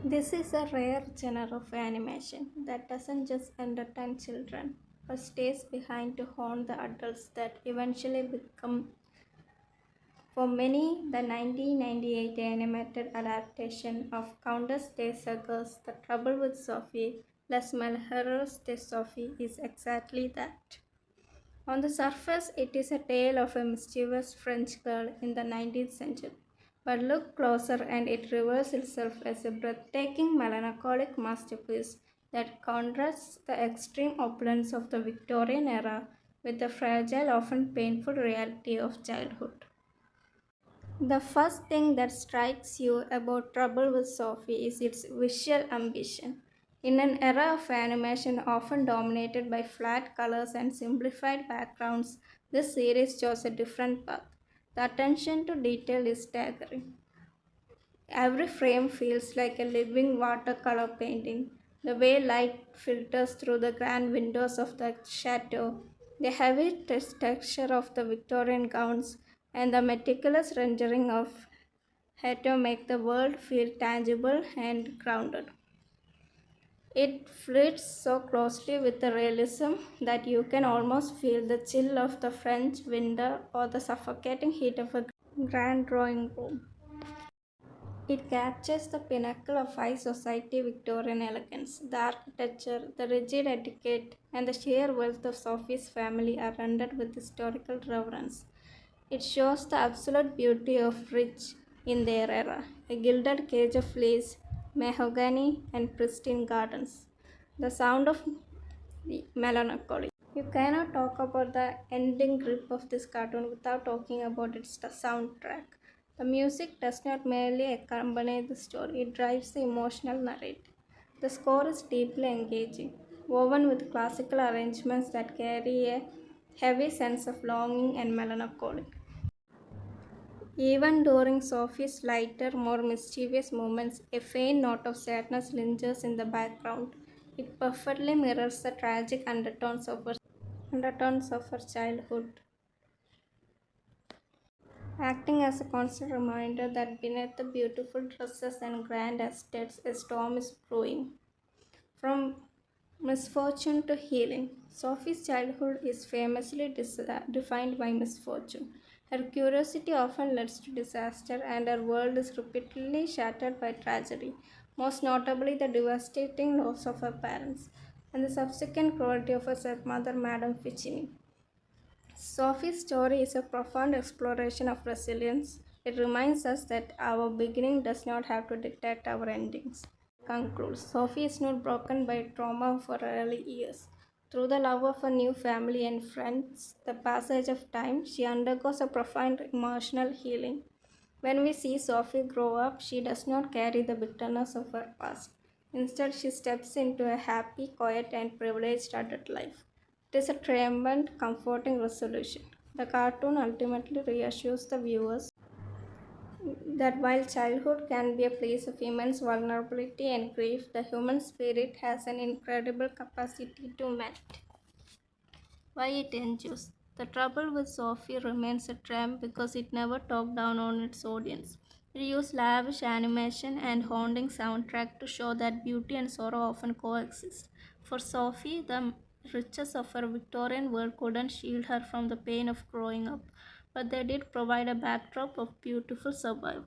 This is a rare genre of animation that doesn't just entertain children but stays behind to haunt the adults that eventually become. For many, the 1998 animated adaptation of Countess de Sagar's The Trouble with Sophie, Les Malheureux de Sophie, is exactly that. On the surface, it is a tale of a mischievous French girl in the 19th century. But look closer and it reveals itself as a breathtaking melancholic masterpiece that contrasts the extreme opulence of the Victorian era with the fragile, often painful reality of childhood. The first thing that strikes you about Trouble with Sophie is its visual ambition. In an era of animation often dominated by flat colors and simplified backgrounds, this series chose a different path. The attention to detail is staggering. Every frame feels like a living watercolor painting. The way light filters through the grand windows of the chateau, the heavy texture of the Victorian gowns, and the meticulous rendering of Hato make the world feel tangible and grounded. It flirts so closely with the realism that you can almost feel the chill of the French winter or the suffocating heat of a grand drawing room. It captures the pinnacle of high society Victorian elegance. The architecture, the rigid etiquette, and the sheer wealth of Sophie's family are rendered with historical reverence. It shows the absolute beauty of rich in their era, a gilded cage of lace, mahogany, and pristine gardens. The sound of melancholy. You cannot talk about the ending grip of this cartoon without talking about its soundtrack. The music does not merely accompany the story, it drives the emotional narrative. The score is deeply engaging, woven with classical arrangements that carry a heavy sense of longing and melancholy. Even during Sophie's lighter, more mischievous moments, a faint note of sadness lingers in the background. It perfectly mirrors the tragic undertones of her childhood, acting as a constant reminder that beneath the beautiful dresses and grand estates, a storm is brewing. From misfortune to healing, Sophie's childhood is famously defined by misfortune. Her curiosity often leads to disaster, and her world is repeatedly shattered by tragedy, most notably the devastating loss of her parents and the subsequent cruelty of her stepmother, Madame Ficini. Sophie's story is a profound exploration of resilience. It reminds us that our beginning does not have to dictate our endings. Concludes Sophie is not broken by trauma of her early years. Through the love of a new family and friends, the passage of time, she undergoes a profound emotional healing. When we see Sophie grow up, she does not carry the bitterness of her past. Instead, she steps into a happy, quiet, and privileged adult life. It is a triumphant, comforting resolution. The cartoon ultimately reassures the viewers that while childhood can be a place of immense vulnerability and grief, the human spirit has an incredible capacity to mend. Why it endures. The trouble with Sophie remains a tramp because it never talked down on its audience. It used lavish animation and haunting soundtrack to show that beauty and sorrow often coexist. For Sophie, the riches of her Victorian world couldn't shield her from the pain of growing up, but they did provide a backdrop of beautiful survival.